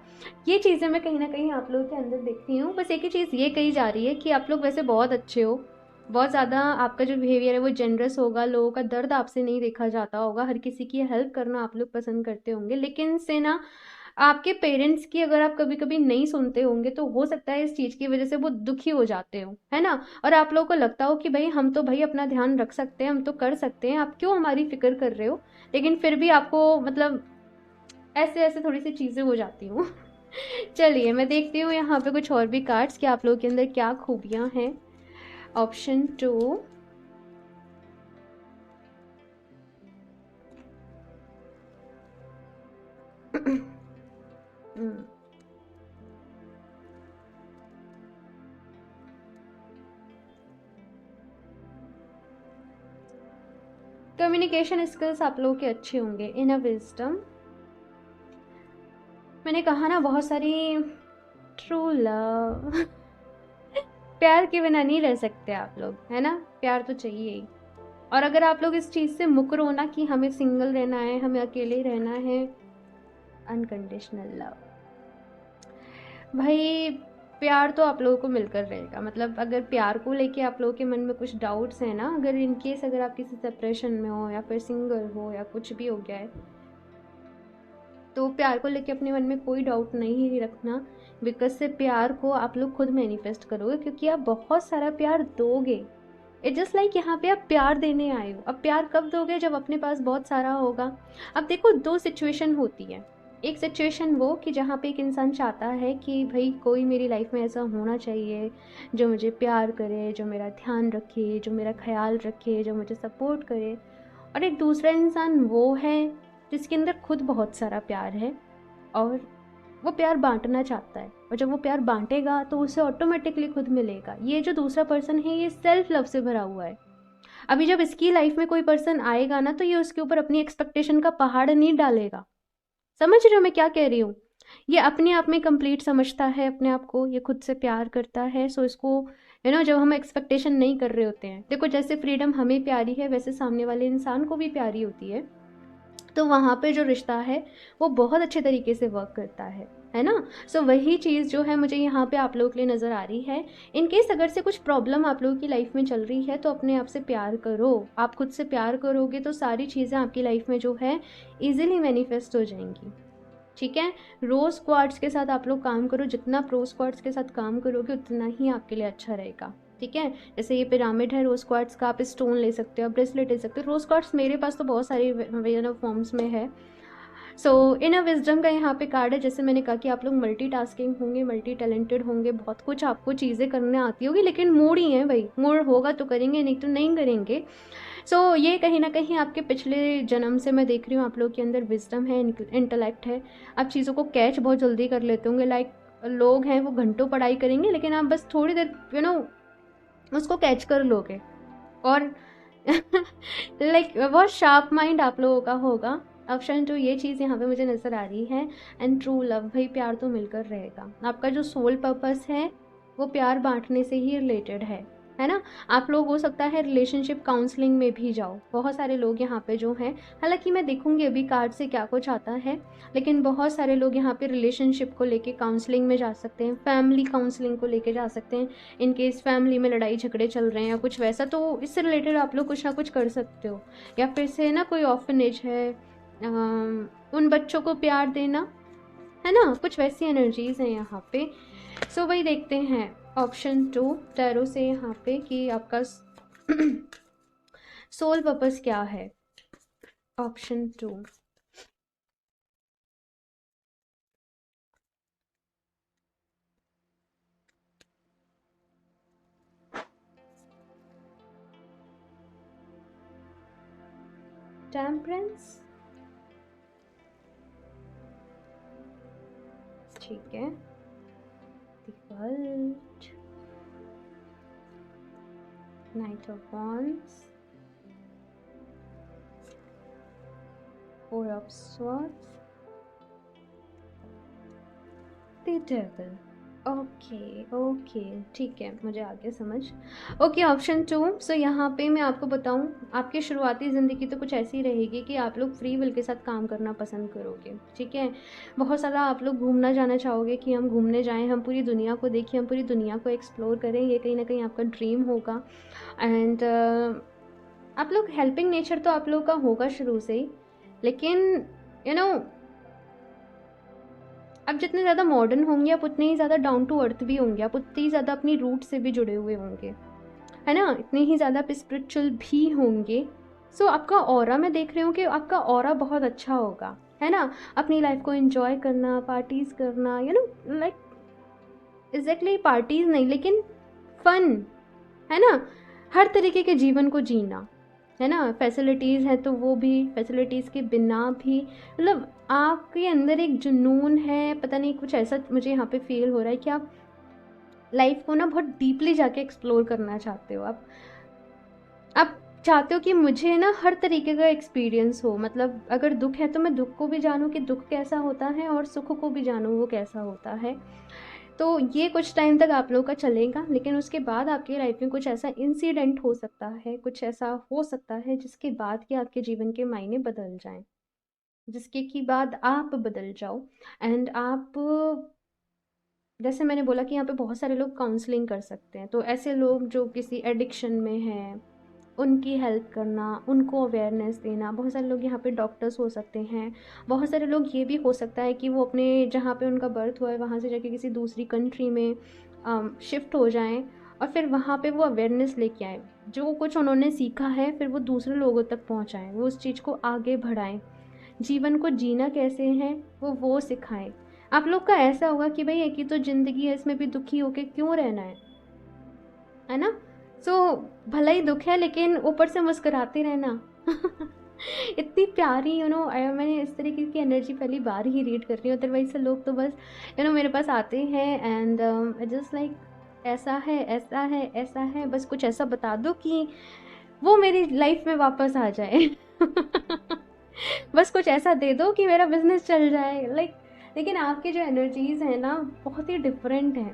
[SPEAKER 1] ये चीज़ें मैं कहीं ना कहीं आप लोगों के अंदर देखती हूँ। बस एक ही चीज़ ये कही जा रही है कि आप लोग वैसे बहुत अच्छे हो, बहुत ज़्यादा आपका जो बिहेवियर है वो जेनरस होगा, लोगों का दर्द आपसे नहीं देखा जाता होगा, हर किसी की हेल्प करना आप लोग पसंद करते होंगे। लेकिन से ना आपके पेरेंट्स की अगर आप कभी कभी नहीं सुनते होंगे तो हो सकता है इस चीज़ की वजह से वो दुखी हो जाते हो, है ना। और आप लोगों को लगता हो कि भाई हम तो भाई अपना ध्यान रख सकते हैं, हम तो कर सकते हैं, आप क्यों हमारी फिक्र कर रहे हो। लेकिन फिर भी आपको मतलब ऐसे ऐसे थोड़ी सी चीज़ें हो जाती हूँ। चलिए मैं देखती हूँ यहाँ पे कुछ और भी कार्ड्स कि आप लोगों के अंदर क्या खूबियाँ हैं। ऑप्शन 2, कम्युनिकेशन स्किल्स आप लोगों के अच्छे होंगे, इनर विजडम। मैंने कहा ना बहुत सारी ट्रू लव। प्यार के बिना नहीं रह सकते आप लोग, है ना, प्यार तो चाहिए ही। और अगर आप लोग इस चीज़ से मुकरो ना कि हमें सिंगल रहना है, हमें अकेले रहना है, अनकंडीशनल लव, भाई प्यार तो आप लोगों को मिलकर रहेगा। मतलब अगर प्यार को लेके आप लोगों के मन में कुछ डाउट्स हैं ना, अगर इन केस अगर आप किसी सेपरेशन में हो या फिर सिंगल हो या कुछ भी हो गया है, तो प्यार को लेके अपने मन में कोई डाउट नहीं रखना। बिकॉज से प्यार को आप लोग खुद मैनिफेस्ट करोगे, क्योंकि आप बहुत सारा प्यार दोगे। इट जस्ट लाइक यहाँ पे आप प्यार देने आए हो। अब प्यार कब दोगे, जब अपने पास बहुत सारा होगा। अब देखो दो सिचुएशन होती है। एक सिचुएशन वो कि जहाँ पे एक इंसान चाहता है कि भाई कोई मेरी लाइफ में ऐसा होना चाहिए जो मुझे प्यार करे, जो मेरा ध्यान रखे, जो मेरा ख्याल रखे, जो मुझे सपोर्ट करे। और एक दूसरा इंसान वो है जिसके अंदर खुद बहुत सारा प्यार है और वो प्यार बांटना चाहता है, और जब वो प्यार बांटेगा तो उसे ऑटोमेटिकली खुद मिलेगा। ये जो दूसरा पर्सन है ये सेल्फ लव से भरा हुआ है। अभी जब इसकी लाइफ में कोई पर्सन आएगा ना, तो ये उसके ऊपर अपनी एक्सपेक्टेशन का पहाड़ नहीं डालेगा। समझ रहे हो मैं क्या कह रही हूँ। ये अपने आप में कंप्लीट समझता है अपने आप को, ये खुद से प्यार करता है। सो इसको जब हम एक्सपेक्टेशन नहीं कर रहे होते हैं, देखो जैसे फ्रीडम हमें प्यारी है वैसे सामने वाले इंसान को भी प्यारी होती है। तो वहाँ पे जो रिश्ता है वो बहुत अच्छे तरीके से वर्क करता है ना। सो वही चीज़ जो है मुझे यहाँ पे आप लोगों के लिए नज़र आ रही है। इन केस अगर से कुछ प्रॉब्लम आप लोगों की लाइफ में चल रही है तो अपने आप से प्यार करो। आप खुद से प्यार करोगे तो सारी चीज़ें आपकी लाइफ में जो है ईजिली मैनिफेस्ट हो जाएंगी। ठीक है। रोज़ क्वार्ट्स के साथ आप लोग काम करो, जितना प्रोज क्वार्ट्स के साथ काम करोगे उतना ही आपके लिए अच्छा रहेगा। ठीक है। जैसे ये पिरामिड है रोज़ क्वार्ट्स का, आप स्टोन ले सकते हो, आप ब्रेसलेट ले सकते हो। रोज़ क्वार्ट्स मेरे पास तो बहुत सारी फॉर्म्स में है। सो इनर विजडम का यहाँ पे कार्ड है। जैसे मैंने कहा कि आप लोग मल्टीटास्किंग होंगे, मल्टी टैलेंटेड होंगे, बहुत कुछ आपको चीज़ें करने आती होगी, लेकिन मूड ही है भाई, मूड होगा तो करेंगे, नहीं तो नहीं करेंगे। ये कहीं ना कहीं आपके पिछले जन्म से मैं देख रही हूँ आप लोग के अंदर विजडम है, इंटेलेक्ट है। आप चीज़ों को कैच बहुत जल्दी कर लेते होंगे। लाइक लोग हैं वो घंटों पढ़ाई करेंगे, लेकिन आप बस थोड़ी देर उसको कैच कर लोगे। और लाइक बहुत शार्प माइंड आप लोगों का होगा। ऑप्शन 2 ये चीज़ यहाँ पे मुझे नज़र आ रही है। एंड ट्रू लव, भाई प्यार तो मिलकर रहेगा। आपका जो सोल पर्पस है वो प्यार बांटने से ही रिलेटेड है ना। आप लोग हो सकता है रिलेशनशिप काउंसलिंग में भी जाओ, बहुत सारे लोग यहाँ पे जो हैं। हालांकि मैं देखूंगी अभी कार्ड से क्या कुछ आता है, लेकिन बहुत सारे लोग यहाँ पे रिलेशनशिप को लेके काउंसलिंग में जा सकते हैं, फैमिली काउंसलिंग को लेके जा सकते हैं। इन केस फैमिली में लड़ाई झगड़े चल रहे हैं या कुछ वैसा, तो इससे रिलेटेड आप लोग कुछ ना कुछ कर सकते हो। या फिर से ना कोई ऑर्फनेज है, उन बच्चों को प्यार देना, है ना, कुछ वैसी एनर्जीज हैं यहाँ पे। वही देखते हैं ऑप्शन 2 टैरो से यहाँ पे कि आपका सोल पर्पस क्या है। ऑप्शन 2, टेम्परेंस, ठीक है, the world, night of wands, four of swords, the devil. Okay, ठीक है, मुझे आगे समझ। Okay, option 2। सो यहाँ पे मैं आपको बताऊँ, आपकी शुरुआती ज़िंदगी तो कुछ ऐसी रहेगी कि आप लोग फ्री विल के साथ काम करना पसंद करोगे, ठीक है। बहुत सारा आप लोग घूमना जाना चाहोगे कि हम घूमने जाएं, हम पूरी दुनिया को देखें, हम पूरी दुनिया को एक्सप्लोर करें, ये कहीं ना कहीं आपका ड्रीम होगा। एंड आप लोग हेल्पिंग नेचर तो आप लोग का होगा शुरू से ही, लेकिन आप जितने ज़्यादा मॉडर्न होंगे आप उतने ही ज़्यादा डाउन टू अर्थ भी होंगे, आप उतनी ही ज़्यादा अपनी रूट से भी जुड़े हुए होंगे, है ना, इतने ही ज़्यादा आप स्पिरिचुअल भी होंगे। सो आपका ऑरा, मैं देख रही हूँ कि आपका ऑरा बहुत अच्छा होगा, है ना। अपनी लाइफ को एंजॉय करना, पार्टीज़ करना, लाइक एग्जैक्टली पार्टीज़ नहीं लेकिन फन, है ना, हर तरीके के जीवन को जीना, है ना। फैसिलिटीज़ है तो वो भी, फैसिलिटीज़ के बिना भी, मतलब आपके अंदर एक जुनून है, पता नहीं कुछ ऐसा मुझे यहाँ पे फील हो रहा है कि आप लाइफ को ना बहुत डीपली जाके एक्सप्लोर करना चाहते हो। आप चाहते हो कि मुझे ना हर तरीके का एक्सपीरियंस हो, मतलब अगर दुख है तो मैं दुख को भी जानूँ कि दुख कैसा होता है, और सुख को भी जानूँ वो कैसा होता है। तो ये कुछ टाइम तक आप लोग का चलेगा, लेकिन उसके बाद आपकी लाइफ में कुछ ऐसा इंसिडेंट हो सकता है, कुछ ऐसा हो सकता है जिसके बाद कि आपके जीवन के मायने बदल जाएं, जिसके की बाद आप बदल जाओ। एंड आप, जैसे मैंने बोला कि यहाँ पे बहुत सारे लोग काउंसलिंग कर सकते हैं, तो ऐसे लोग जो किसी एडिक्शन में हैं उनकी हेल्प करना, उनको अवेयरनेस देना। बहुत सारे लोग यहाँ पे डॉक्टर्स हो सकते हैं, बहुत सारे लोग ये भी हो सकता है कि वो अपने जहाँ पे उनका बर्थ हुआ है वहाँ से जाके किसी दूसरी कंट्री में शिफ्ट हो जाएं, और फिर वहाँ पे वो अवेयरनेस लेके आए, जो कुछ उन्होंने सीखा है फिर वो दूसरे लोगों तक पहुँचाएँ, वो उस चीज़ को आगे बढ़ाएँ, जीवन को जीना कैसे है वो सिखाएं। आप लोग का ऐसा होगा कि भाई एक ही तो ज़िंदगी है, इसमें भी दुखी होके क्यों रहना है ना। भला ही दुख है लेकिन ऊपर से मुस्कुराते रहना। इतनी प्यारी मैंने इस तरीके की एनर्जी पहली बार ही रीड कर रही हूँ, अदरवाइज से लोग तो बस मेरे पास आते हैं एंड जस्ट लाइक ऐसा है, ऐसा है, ऐसा है, बस कुछ ऐसा बता दो कि वो मेरी लाइफ में वापस आ जाए। बस कुछ ऐसा दे दो कि मेरा बिजनेस चल जाए, लाइक लेकिन आपकी जो एनर्जीज है ना बहुत ही डिफरेंट है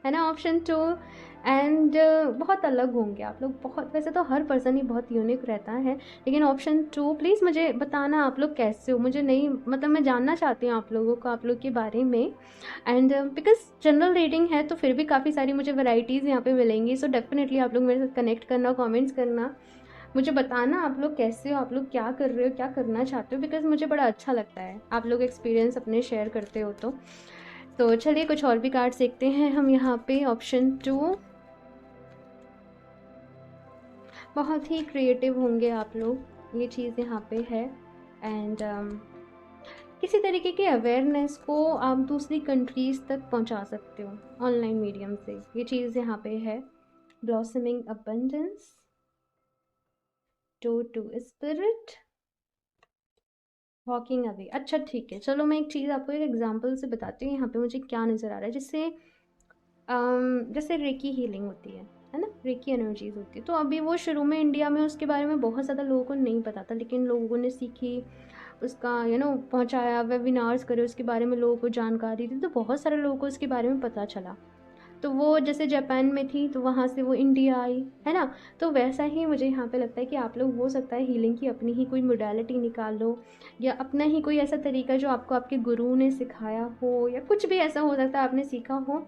[SPEAKER 1] ना। ऑप्शन 2। एंड बहुत अलग होंगे आप लोग, बहुत, वैसे तो हर पर्सन ही बहुत यूनिक रहता है, लेकिन ऑप्शन 2 प्लीज़ मुझे बताना आप लोग कैसे हो, मुझे नहीं, मतलब मैं जानना चाहती हूँ आप लोगों को, आप लोग के बारे में। एंड बिकॉज जनरल रीडिंग है तो फिर भी काफ़ी सारी मुझे वैरायटीज़ यहाँ पे मिलेंगी, सो डेफिनेटली आप लोग मेरे साथ कनेक्ट करना, कमेंट्स करना, मुझे बताना आप लोग कैसे हो, आप लोग क्या कर रहे हो, क्या करना चाहते हो, बिकॉज मुझे बड़ा अच्छा लगता है आप लोग एक्सपीरियंस अपने शेयर करते हो। तो चलिए कुछ और भी कार्ड्स देखते हैं हम यहाँ पे। ऑप्शन 2, बहुत ही क्रिएटिव होंगे आप लोग, ये चीज़ यहाँ पे है। एंड किसी तरीके की अवेयरनेस को आप दूसरी कंट्रीज़ तक पहुँचा सकते हो ऑनलाइन मीडियम से, ये चीज़ यहाँ पे है। Blossoming abundance, to spirit, walking away. अच्छा ठीक है, चलो मैं एक चीज़ आपको एक एग्जांपल से बताती हूँ यहाँ पे मुझे क्या नज़र आ रहा है। जिससे जैसे रेकी हीलिंग होती है ना, रेकी एनर्जीज होती है, तो अभी वो शुरू में इंडिया में उसके बारे में बहुत ज़्यादा लोगों को नहीं पता था, लेकिन लोगों ने सीखी, उसका पहुँचाया, वेबिनार्स करे, उसके बारे में लोगों को जानकारी दी, तो बहुत सारे लोगों को उसके बारे में पता चला। तो वो जैसे जापान में थी तो वहाँ से वो इंडिया आई, है ना। तो वैसा ही मुझे यहाँ पे लगता है कि आप लोग हो सकता है हीलिंग की अपनी ही कोई मोडालिटी निकाल लो, या अपना ही कोई ऐसा तरीका जो आपको आपके गुरु ने सिखाया हो, या कुछ भी ऐसा हो सकता है आपने सीखा हो,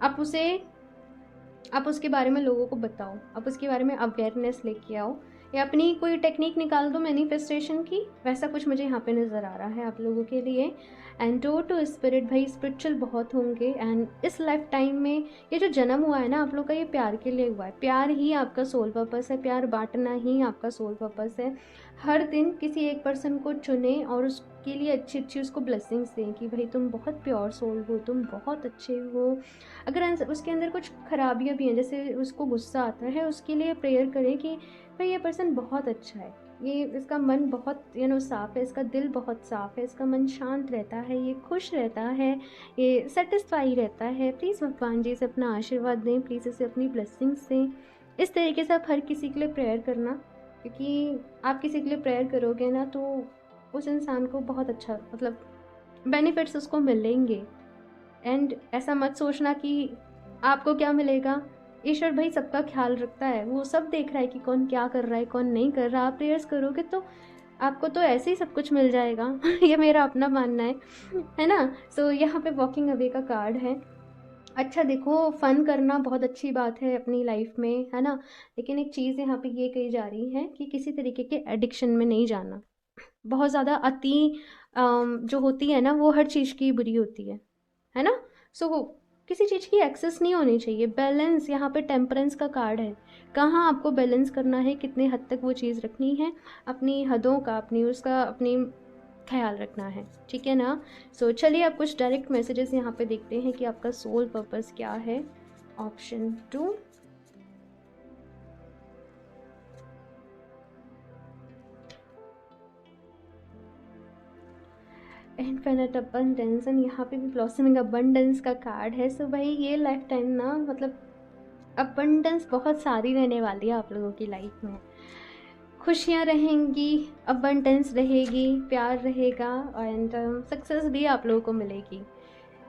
[SPEAKER 1] आप उसके बारे में लोगों को बताओ, आप उसके बारे में अवेयरनेस लेके आओ, या अपनी कोई टेक्निक निकाल दो मैनिफेस्टेशन की, वैसा कुछ मुझे यहाँ पे नज़र आ रहा है आप लोगों के लिए। एंड टू स्पिरिट, भाई स्पिरिचुअल बहुत होंगे। एंड इस लाइफ टाइम में ये जो जन्म हुआ है ना आप लोग का, ये प्यार के लिए हुआ है, प्यार ही आपका सोल पर्पस है, प्यार बांटना ही आपका सोल पर्पस है। हर दिन किसी एक पर्सन को चुने और उसके लिए अच्छी अच्छी उसको ब्लेसिंग्स दें कि भाई तुम बहुत प्योर सोल हो, तुम बहुत अच्छे हो। अगर उसके अंदर कुछ खराबियाँ भी हैं, जैसे उसको गुस्सा आता है, उसके लिए प्रेयर करें कि भाई ये पर्सन बहुत अच्छा है, ये इसका मन बहुत साफ़ है, इसका दिल बहुत साफ़ है, इसका मन शांत रहता है, ये खुश रहता है, ये सेटिस्फाई रहता है। प्लीज़ भगवान जी इसे अपना आशीर्वाद दें, प्लीज़ इसे अपनी ब्लेसिंग्स दें। इस तरीके से आप हर किसी के लिए प्रेयर करना, क्योंकि आप किसी के लिए प्रेयर करोगे ना तो उस इंसान को बहुत अच्छा बेनिफिट्स उसको मिलेंगे। एंड ऐसा मत सोचना कि आपको क्या मिलेगा। ईश्वर भाई सबका ख्याल रखता है, वो सब देख रहा है कि कौन क्या कर रहा है, कौन नहीं कर रहा। आप प्रेयर्स करोगे तो आपको तो ऐसे ही सब कुछ मिल जाएगा। ये मेरा अपना मानना है ना। सो यहाँ पे वॉकिंग अवे का कार्ड है। अच्छा देखो, फ़न करना बहुत अच्छी बात है अपनी लाइफ में, है ना। लेकिन एक चीज़ यहाँ पे ये कही जा रही है कि किसी तरीके के एडिक्शन में नहीं जाना। बहुत ज़्यादा अति जो होती है ना, वो हर चीज़ की बुरी होती है ना। सो किसी चीज़ की एक्सेस नहीं होनी चाहिए। बैलेंस, यहाँ पे टेम्परेंस का कार्ड है। कहाँ आपको बैलेंस करना है, कितने हद तक वो चीज़ रखनी है, अपनी हदों का, अपनी ख्याल रखना है, ठीक है ना। सो चलिए अब कुछ डायरेक्ट मैसेजेस यहाँ पे देखते हैं कि आपका सोल पर्पस क्या है। ऑप्शन 2, इन्फिनिट अबंडेंस, एंड यहाँ पे भी ब्लॉसमिंग अबंडेंस का कार्ड है। सो भाई ये लाइफ टाइम ना अबंडेंस बहुत सारी रहने वाली है आप लोगों की लाइफ में। खुशियाँ रहेंगी, अबंडेंस रहेगी, प्यार रहेगा, एंड सक्सेस भी आप लोगों को मिलेगी।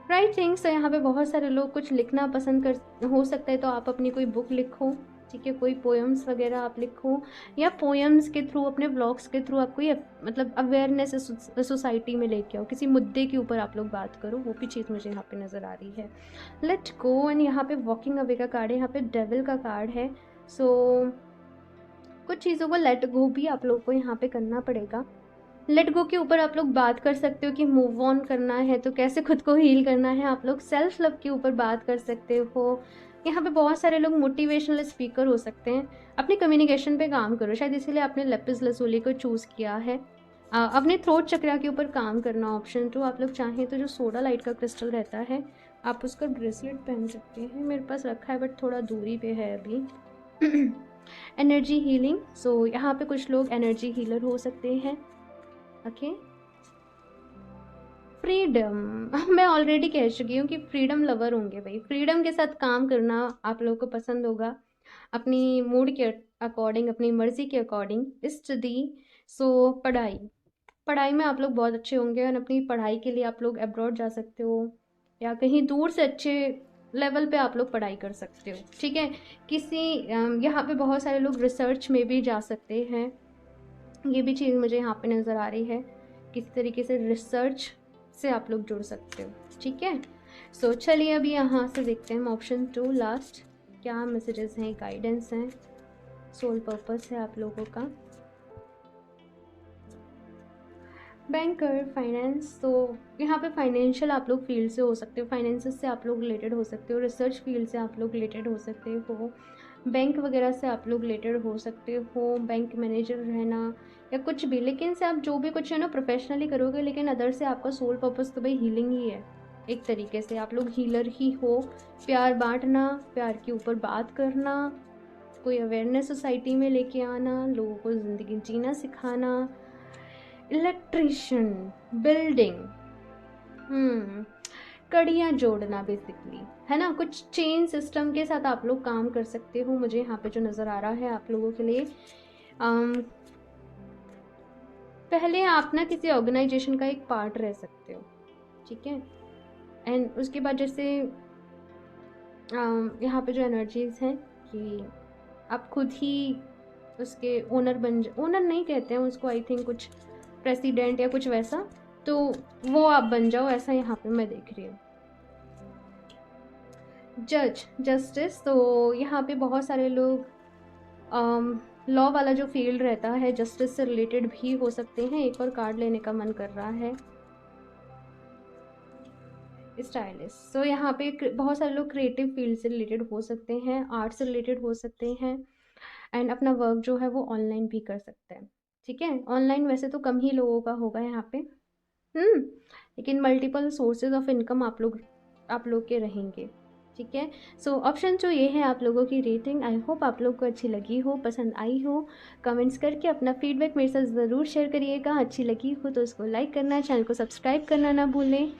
[SPEAKER 1] Right things. तो यहाँ पे बहुत सारे लोग कुछ लिखना पसंद कर हो सकता है, तो आप अपनी कोई बुक लिखो, ठीक है, कोई पोएम्स वगैरह आप लिखो, या पोएम्स के थ्रू, अपने ब्लॉग्स के थ्रू आप कोई अवेयरनेस सोसाइटी में लेके आओ, किसी मुद्दे के ऊपर आप लोग बात करो, वो भी चीज़ मुझे यहाँ पे नज़र आ रही है। लेट गो, एंड यहाँ पे वॉकिंग अवे का कार्ड है, यहाँ पे डेविल का कार्ड है। सो कुछ चीज़ों को लेट गो भी आप लोग को यहाँ पे करना पड़ेगा। लेट गो के ऊपर आप लोग बात कर सकते हो कि मूव ऑन करना है तो कैसे खुद को हील करना है। आप लोग सेल्फ लव के ऊपर बात कर सकते हो। यहाँ पे बहुत सारे लोग मोटिवेशनल स्पीकर हो सकते हैं। अपनी कम्युनिकेशन पे काम करो, शायद इसीलिए आपने लेपिस लसूली को चूज़ किया है। अपने थ्रोट चक्रा के ऊपर काम करना, ऑप्शन 2। आप लोग चाहें तो जो सोडा लाइट का क्रिस्टल रहता है, आप उसका ब्रेसलेट पहन सकते हैं। मेरे पास रखा है बट थोड़ा दूरी पे है अभी। एनर्जी हीलिंग, सो यहाँ पे कुछ लोग एनर्जी हीलर हो सकते हैं। Okay, freedom. मैं ऑलरेडी कह चुकी हूँ कि फ्रीडम लवर होंगे भाई। फ्रीडम के साथ काम करना आप लोगों को पसंद होगा, अपनी मूड के अकॉर्डिंग, अपनी मर्जी के अकॉर्डिंग। स्टडी, सो पढ़ाई, पढ़ाई में आप लोग बहुत अच्छे होंगे, और अपनी पढ़ाई के लिए आप लोग अब्रॉड जा सकते हो, या कहीं दूर से अच्छे लेवल पे आप लोग पढ़ाई कर सकते हो, ठीक है। यहाँ पे बहुत सारे लोग रिसर्च में भी जा सकते हैं। ये भी चीज़ मुझे यहाँ पे नज़र आ रही है, किसी तरीके से रिसर्च से आप लोग जुड़ सकते हो, ठीक है। सो चलिए अभी यहाँ से देखते हैं हम ऑप्शन 2 लास्ट, क्या मैसेजेस हैं, गाइडेंस हैं, सोल पर्पस है आप लोगों का। बैंकर, फाइनेंस, तो यहाँ पे फाइनेंशियल आप लोग फील्ड से हो सकते हो, फाइनेंसेस से आप लोग रिलेटेड हो सकते हो, रिसर्च फील्ड से आप लोग रिलेटेड हो सकते हो, बैंक वगैरह से आप लोग रिलेटेड हो सकते हो, बैंक मैनेजर रहना या कुछ भी। लेकिन से आप जो भी कुछ है ना प्रोफेशनली करोगे, लेकिन अदर से आपका सोल पर्पस तो भाई हीलिंग ही है। एक तरीके से आप लोग हीलर ही हो। प्यार बांटना, प्यार के ऊपर बात करना, कोई अवेयरनेस सोसाइटी में लेके आना, लोगों को ज़िंदगी जीना सिखाना, इलेक्ट्रिशियन, बिल्डिंग, कड़ियाँ जोड़ना बेसिकली, है ना। कुछ चेन सिस्टम के साथ आप लोग काम कर सकते हो, मुझे यहाँ पे जो नज़र आ रहा है आप लोगों के लिए। पहले आप ना किसी ऑर्गेनाइजेशन का एक पार्ट रह सकते हो, ठीक है। एंड उसके बाद जैसे यहाँ पे जो एनर्जीज़ हैं कि आप खुद ही उसके ओनर नहीं कहते हैं उसको, आई थिंक कुछ प्रेसिडेंट या कुछ वैसा, तो वो आप बन जाओ, ऐसा यहाँ पे मैं देख रही हूँ। जज, जस्टिस, तो यहाँ पे बहुत सारे लोग लॉ वाला जो फील्ड रहता है, जस्टिस से रिलेटेड भी हो सकते हैं। एक और कार्ड लेने का मन कर रहा है, स्टाइलिस्ट। सो यहाँ पे बहुत सारे लोग क्रिएटिव फील्ड से रिलेटेड हो सकते हैं, आर्ट से रिलेटेड हो सकते हैं, एंड अपना वर्क जो है वो ऑनलाइन भी कर सकते हैं, ठीक है। ऑनलाइन वैसे तो कम ही लोगों का होगा यहाँ पे, लेकिन मल्टीपल सोर्सेज ऑफ इनकम आप लोग के रहेंगे। ठीक है। सो ऑप्शन जो ये है आप लोगों की रेटिंग, आई होप आप लोग को अच्छी लगी हो, पसंद आई हो। कमेंट्स करके अपना फीडबैक मेरे साथ ज़रूर शेयर करिएगा। अच्छी लगी हो तो उसको लाइक करना, चैनल को सब्सक्राइब करना ना भूलें।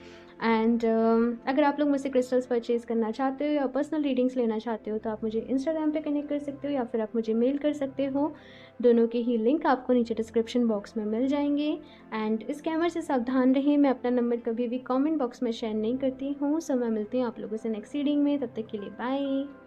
[SPEAKER 1] एंड अगर आप लोग मुझसे क्रिस्टल्स परचेज़ करना चाहते हो या पर्सनल रीडिंग्स लेना चाहते हो तो आप मुझे इंस्टाग्राम पे कनेक्ट कर सकते हो या फिर आप मुझे मेल कर सकते हो। दोनों के ही लिंक आपको नीचे डिस्क्रिप्शन बॉक्स में मिल जाएंगे। एंड स्कैमर से सावधान रहिए, मैं अपना नंबर कभी भी कमेंट बॉक्स में शेयर नहीं करती हूँ। सो मैं मिलती हूँ आप लोगों से नेक्स्ट रीडिंग में, तब तक के लिए बाय।